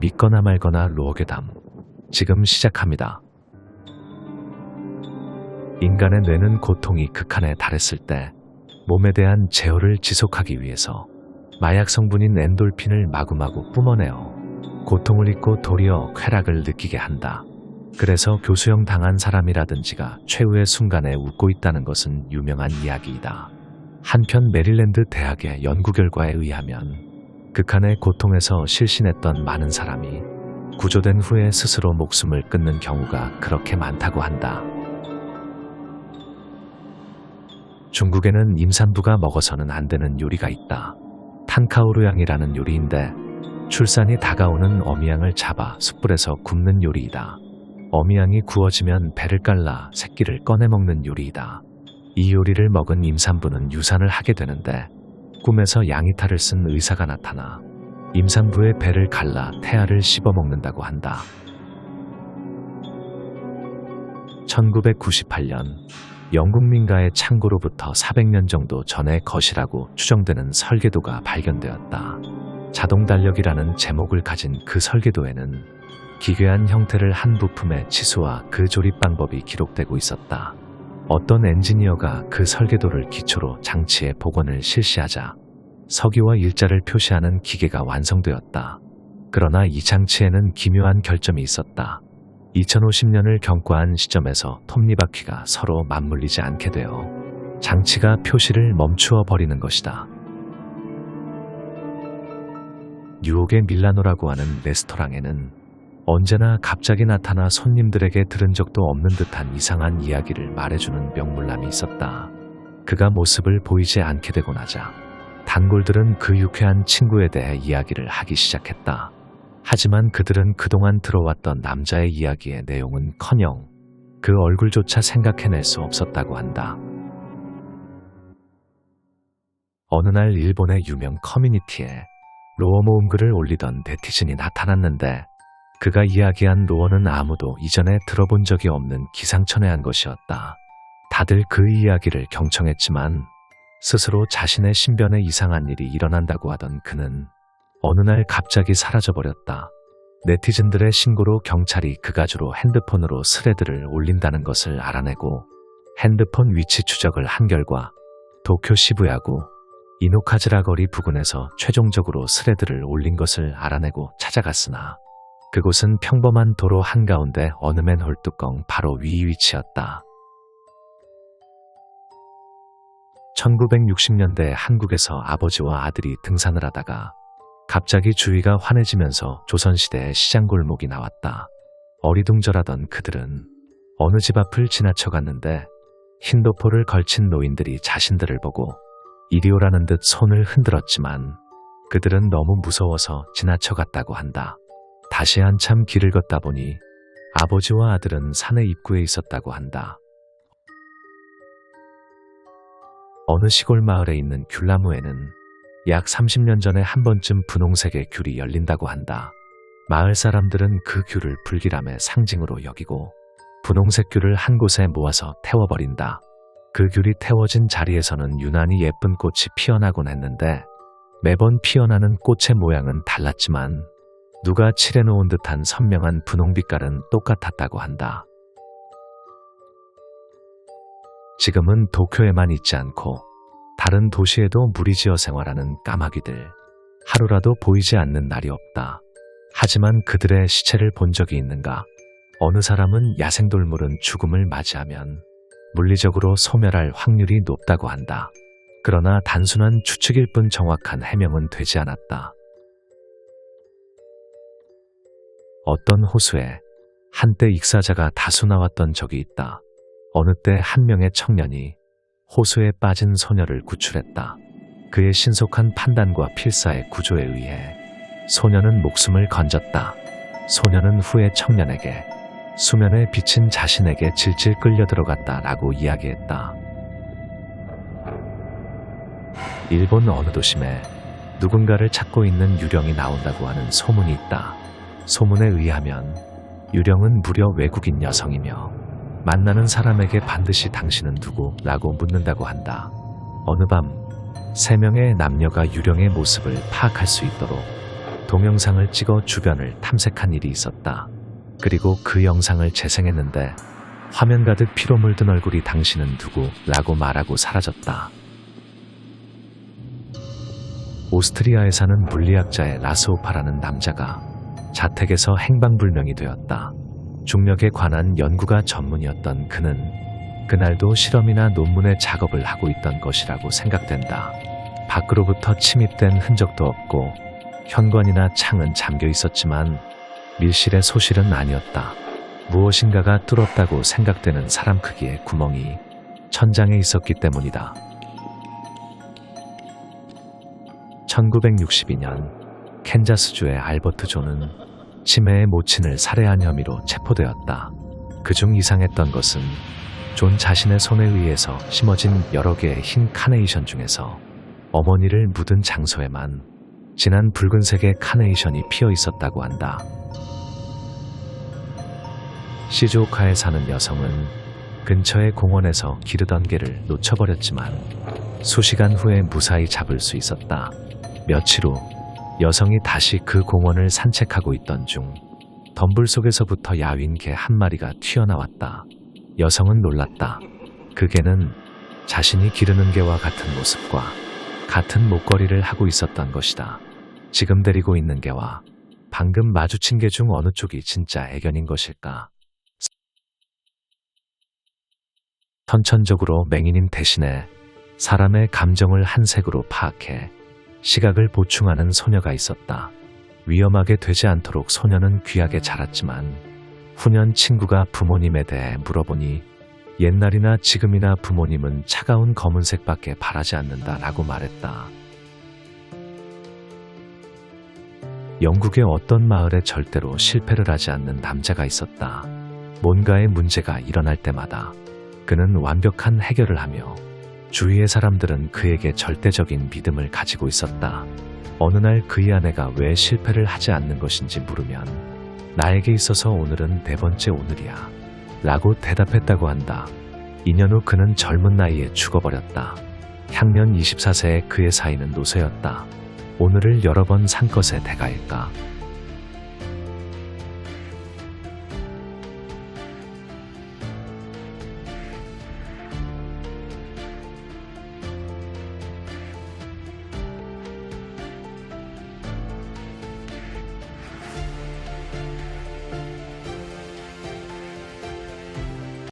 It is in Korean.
믿거나 말거나 로어괴담 지금 시작합니다. 인간의 뇌는 고통이 극한에 달했을 때 몸에 대한 제어를 지속하기 위해서 마약 성분인 엔돌핀을 마구마구 뿜어내어 고통을 잊고 도리어 쾌락을 느끼게 한다. 그래서 교수형 당한 사람이라든지가 최후의 순간에 웃고 있다는 것은 유명한 이야기이다. 한편 메릴랜드 대학의 연구 결과에 의하면 극한의 고통에서 실신했던 많은 사람이 구조된 후에 스스로 목숨을 끊는 경우가 그렇게 많다고 한다. 중국에는 임산부가 먹어서는 안 되는 요리가 있다. 탄카오루양이라는 요리인데 출산이 다가오는 어미양을 잡아 숯불에서 굽는 요리이다. 어미양이 구워지면 배를 갈라 새끼를 꺼내 먹는 요리이다. 이 요리를 먹은 임산부는 유산을 하게 되는데 꿈에서 양이탈을 쓴 의사가 나타나 임산부의 배를 갈라 태아를 씹어먹는다고 한다. 1998년 영국 민가의 창고로부터 400년 정도 전의 것이라고 추정되는 설계도가 발견되었다. 자동달력이라는 제목을 가진 그 설계도에는 기괴한 형태를 한 부품의 치수와 그 조립 방법이 기록되고 있었다. 어떤 엔지니어가 그 설계도를 기초로 장치의 복원을 실시하자 서기와 일자를 표시하는 기계가 완성되었다. 그러나 이 장치에는 기묘한 결점이 있었다. 2050년을 경과한 시점에서 톱니바퀴가 서로 맞물리지 않게 되어 장치가 표시를 멈추어 버리는 것이다. 뉴욕의 밀라노라고 하는 레스토랑에는 언제나 갑자기 나타나 손님들에게 들은 적도 없는 듯한 이상한 이야기를 말해주는 명물남이 있었다. 그가 모습을 보이지 않게 되고 나자 단골들은 그 유쾌한 친구에 대해 이야기를 하기 시작했다. 하지만 그들은 그동안 들어왔던 남자의 이야기의 내용은커녕 그 얼굴조차 생각해낼 수 없었다고 한다. 어느 날 일본의 유명 커뮤니티에 로어 모음글을 올리던 네티즌이 나타났는데 그가 이야기한 로어는 아무도 이전에 들어본 적이 없는 기상천외한 것이었다. 다들 그 이야기를 경청했지만 스스로 자신의 신변에 이상한 일이 일어난다고 하던 그는 어느 날 갑자기 사라져버렸다. 네티즌들의 신고로 경찰이 그가 주로 핸드폰으로 스레드를 올린다는 것을 알아내고 핸드폰 위치 추적을 한 결과 도쿄 시부야구 이노카즈라 거리 부근에서 최종적으로 스레드를 올린 것을 알아내고 찾아갔으나 그곳은 평범한 도로 한가운데 어느 맨홀 뚜껑 바로 위 위치였다. 1960년대 한국에서 아버지와 아들이 등산을 하다가 갑자기 주위가 환해지면서 조선시대의 시장골목이 나왔다. 어리둥절하던 그들은 어느 집 앞을 지나쳐갔는데 흰도포를 걸친 노인들이 자신들을 보고 이리 오라는 듯 손을 흔들었지만 그들은 너무 무서워서 지나쳐갔다고 한다. 다시 한참 길을 걷다 보니 아버지와 아들은 산의 입구에 있었다고 한다. 어느 시골 마을에 있는 귤나무에는 약 30년 전에 한 번쯤 분홍색의 귤이 열린다고 한다. 마을 사람들은 그 귤을 불길함의 상징으로 여기고 분홍색 귤을 한 곳에 모아서 태워버린다. 그 귤이 태워진 자리에서는 유난히 예쁜 꽃이 피어나곤 했는데 매번 피어나는 꽃의 모양은 달랐지만 누가 칠해놓은 듯한 선명한 분홍빛깔은 똑같았다고 한다. 지금은 도쿄에만 있지 않고 다른 도시에도 무리지어 생활하는 까마귀들. 하루라도 보이지 않는 날이 없다. 하지만 그들의 시체를 본 적이 있는가? 어느 사람은 야생동물은 죽음을 맞이하면 물리적으로 소멸할 확률이 높다고 한다. 그러나 단순한 추측일 뿐 정확한 해명은 되지 않았다. 어떤 호수에 한때 익사자가 다수 나왔던 적이 있다. 어느 때 한 명의 청년이 호수에 빠진 소녀를 구출했다. 그의 신속한 판단과 필사의 구조에 의해 소녀는 목숨을 건졌다. 소녀는 후에 청년에게 수면에 비친 자신에게 질질 끌려 들어갔다라고 이야기했다. 일본 어느 도심에 누군가를 찾고 있는 유령이 나온다고 하는 소문이 있다. 소문에 의하면 유령은 무려 외국인 여성이며 만나는 사람에게 반드시 당신은 누구? 라고 묻는다고 한다. 어느 밤 3명의 남녀가 유령의 모습을 파악할 수 있도록 동영상을 찍어 주변을 탐색한 일이 있었다. 그리고 그 영상을 재생했는데 화면 가득 피로 물든 얼굴이 당신은 누구? 라고 말하고 사라졌다. 오스트리아에 사는 물리학자의 라스오파라는 남자가 자택에서 행방불명이 되었다. 중력에 관한 연구가 전문이었던 그는 그날도 실험이나 논문의 작업을 하고 있던 것이라고 생각된다. 밖으로부터 침입된 흔적도 없고 현관이나 창은 잠겨 있었지만 밀실의 소실은 아니었다. 무엇인가가 뚫었다고 생각되는 사람 크기의 구멍이 천장에 있었기 때문이다. 1962년 캔자스주의 알버트 존은 치매의 모친을 살해한 혐의로 체포되었다. 그중 이상했던 것은 존 자신의 손에 의해서 심어진 여러 개의 흰 카네이션 중에서 어머니를 묻은 장소에만 진한 붉은색의 카네이션이 피어 있었다고 한다. 시즈오카에 사는 여성은 근처의 공원에서 기르던 개를 놓쳐버렸지만 수시간 후에 무사히 잡을 수 있었다. 며칠 후 여성이 다시 그 공원을 산책하고 있던 중 덤불 속에서부터 야윈 개 한 마리가 튀어나왔다. 여성은 놀랐다. 그 개는 자신이 기르는 개와 같은 모습과 같은 목걸이를 하고 있었던 것이다. 지금 데리고 있는 개와 방금 마주친 개 중 어느 쪽이 진짜 애견인 것일까? 선천적으로 맹인인 대신에 사람의 감정을 한 색으로 파악해 시각을 보충하는 소녀가 있었다. 위험하게 되지 않도록 소녀는 귀하게 자랐지만 후년 친구가 부모님에 대해 물어보니 옛날이나 지금이나 부모님은 차가운 검은색밖에 바라지 않는다라고 말했다. 영국의 어떤 마을에 절대로 실패를 하지 않는 남자가 있었다. 뭔가의 문제가 일어날 때마다 그는 완벽한 해결을 하며 주위의 사람들은 그에게 절대적인 믿음을 가지고 있었다. 어느 날 그의 아내가 왜 실패를 하지 않는 것인지 물으면 나에게 있어서 오늘은 네 번째 오늘이야 라고 대답했다고 한다. 2년 후 그는 젊은 나이에 죽어버렸다. 향년 24세의 그의 사이는 노쇠였다. 오늘을 여러 번 산 것의 대가일까?